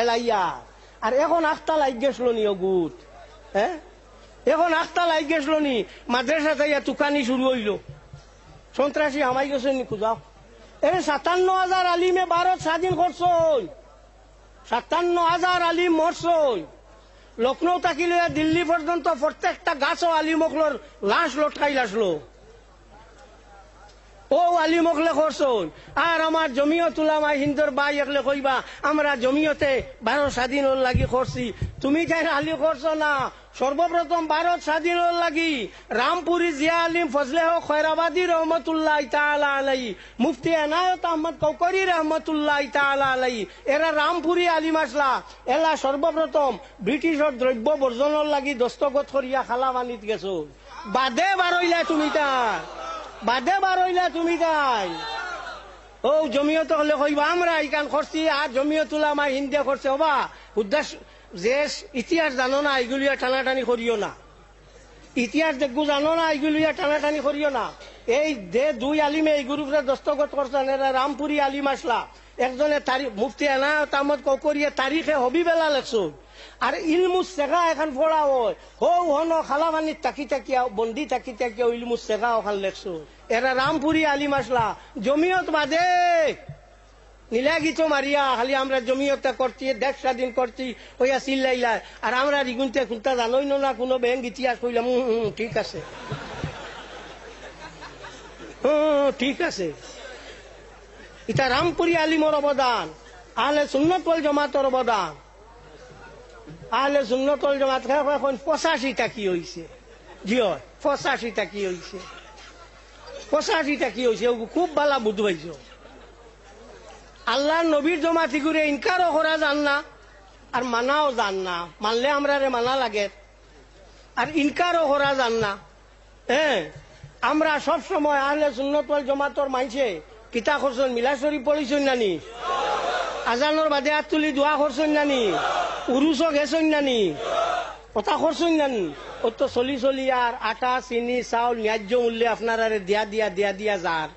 এলাইয়া আর এখন আখতা লাগ গেছিল নি অগুত হ্যাঁ এখন আখতা লাগ গেছিল নি মাদ্রাসা তাইয়া তুকানি শুরু হইল সন্ত্রাসী হামাই গেছে নি খুঁজাও 57,000 আলিমে ভারত স্বাধীন করছই 57,000 আলিম মরছই লখনৌ থাকিলে দিল্লি পর্যন্ত প্রত্যেকটা গাছও আলিমকলর লাশ লটকাই আসলো ও আলিমকলে করছই আর আমার জমিয়ত উলামা হিন্দর ভাই একলে কইবা আমরা জমিয়তে ভারত স্বাধীন লাগি করছি তুমি যাই আলি করছো না সর্বপ্রথম ভারত স্বাধীন লাগি রামপুরি জিয়া আলিম ফজলে হক খয়রাবাদী রহমতুল্লাহ তাআলা আলাইহি মুফতি এনায়েত আহমদ কৌকরি রহমতুল্লাহ তাআলা আলাইহি এরা রামপুরি আলিম আসলা এলা সর্বপ্রথম ব্রিটিশর দ্রব্য বর্জনের লাগি দস্তখত করিয়া খালা বানিত গেছো বাদে বারইলা তুমি তাই বাদে বারইলা তুমি তাই ও জমিয়ত হলে কইবা আমরা ইকান করছি আর জমিয়ত উলামা হিন্দে করছে হবা উদ্দেশ্য যে ইতিহাস জানো না এগুলিয়া টানাটানি করিও না ইতিহাস দেখবো জানো না এগুলিয়া টানাটানি করিও না এই যে দুই আলিমে এই গ্রুপে দস্তখত করছেন এরা রামপুরি আলিম আসলা একজনে তারিখ মুফতি এনায়েত আহমদ কৌকরিয়া তারিখে হবি বেলা লেখছো আর ইলমুস শেখা এখন পড়া হয় হৌ হন খালামানির তাকি তাকিয়া বন্দি তাকি তাকিয়া ইলমুস শেখা ওখান লেখছো এরা রামপুরি আলিম আসলা জমিয়ত বাদে নীলাগিত মারিয়া খালি আমরা জমিয়তটা করছি দেশ স্বাধীন করছি হইয়া চিল্লাইলা আর আমরা রিগুনতে খুঁজতে জানোই না কোনো ব্যাংক ইতিহাস কইলাম ঠিক আছে ঠিক আছে এটা রামপুরি আলিমর অবদান আহলে সুন্নাত ওয়াল জামাতের অবদান আহলে সুন্নাত ওয়াল জামাত এখন 85টা কি হইছে জি হয় 85টা কি হইছে 85টা কি হইছে খুব ভালো বুঝবাইছো আল্লাহ নবীর জমাতি করে ইনকারও করা যান না আর মানাও যান না মানলে আমরা মানা লাগে আর ইনকারও করা যান না হ্যাঁ আমরা সব সময় আহলে সুন্নাত ওয়াল জামাতের মাইছে কিতা করছেন মিলাদ শরীফ পড়িছেন নানি আজানোর বাদে হাত তুলি দোয়া করছেন নানি উরুসও গেছেন নানি কথা করছেন নানি ও তো চলি চলি আর আটা চিনি চাউল ন্যায্য মূল্যে আপনারা দিয়া দিয়া যার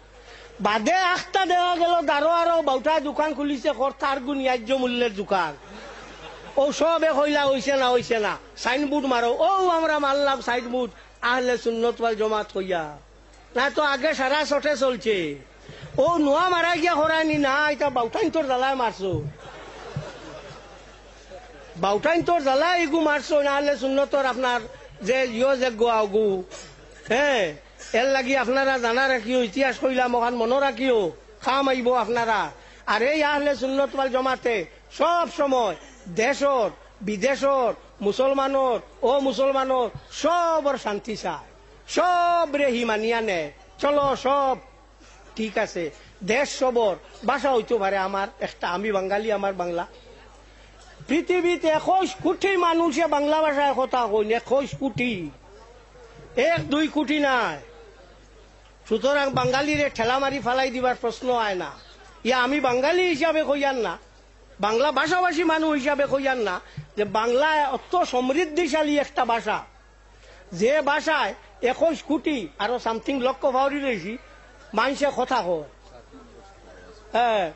বাদে আখটা দেওয়া গেল দারো আরো বাউটা দোকান খুলিছে তার গুণ ন্যায্য মূল্যের দোকান ও সবে কইলা হইছে না সাইনবোর্ড মারো ও আমরা মারলাম সাইনবোর্ড আহলে সুন্নাত ওয়াল জামাত কইয়া না তো আগে সারা চটে চলছে ও নোয়া মারাই গিয়া করায়নি না এটা বাউটাইন তোর জ্বালায় মারছো বাউটাইন তোর জ্বালায় এগু মারছো না আহলে সুন্নতর আপনার যে যোগ্য আগু হ্যাঁ এর লাগি আপনারা জানা রাখিও ইতিহাস কইলাম ওখান মনে রাখিও খাম আইব আপনারা আর এই আহলে সুন্নাত ওয়াল জামাতে সব সময় দেশর বিদেশর মুসলমানর ও মুসলমানর সবর শান্তি চায় সব রেহি মানিয়া নে চলো সব ঠিক আছে দেশ সবর ভাষা হইতে পারে আমার একটা আমি বাঙালি আমার বাংলা পৃথিবীতে 21 কোটি মানুষে বাংলা ভাষায় কথা কইন 21 কোটি 1-2 কোটি নাই সুতরাং বাঙালিরে ঠেলা মারি ফালাই দিবার প্রশ্ন হয় না ইয়া আমি বাঙালি হিসাবে কইয়ান না বাংলা ভাষাভাষী মানুষ হিসাবে কইয়ান না যে বাংলা অত সমৃদ্ধিশালী একটা ভাষা যে ভাষায় 21 কোটি আরো সামথিং লক্ষ ভাউরি রয়েছি মানুষে কথা কয় হ্যাঁ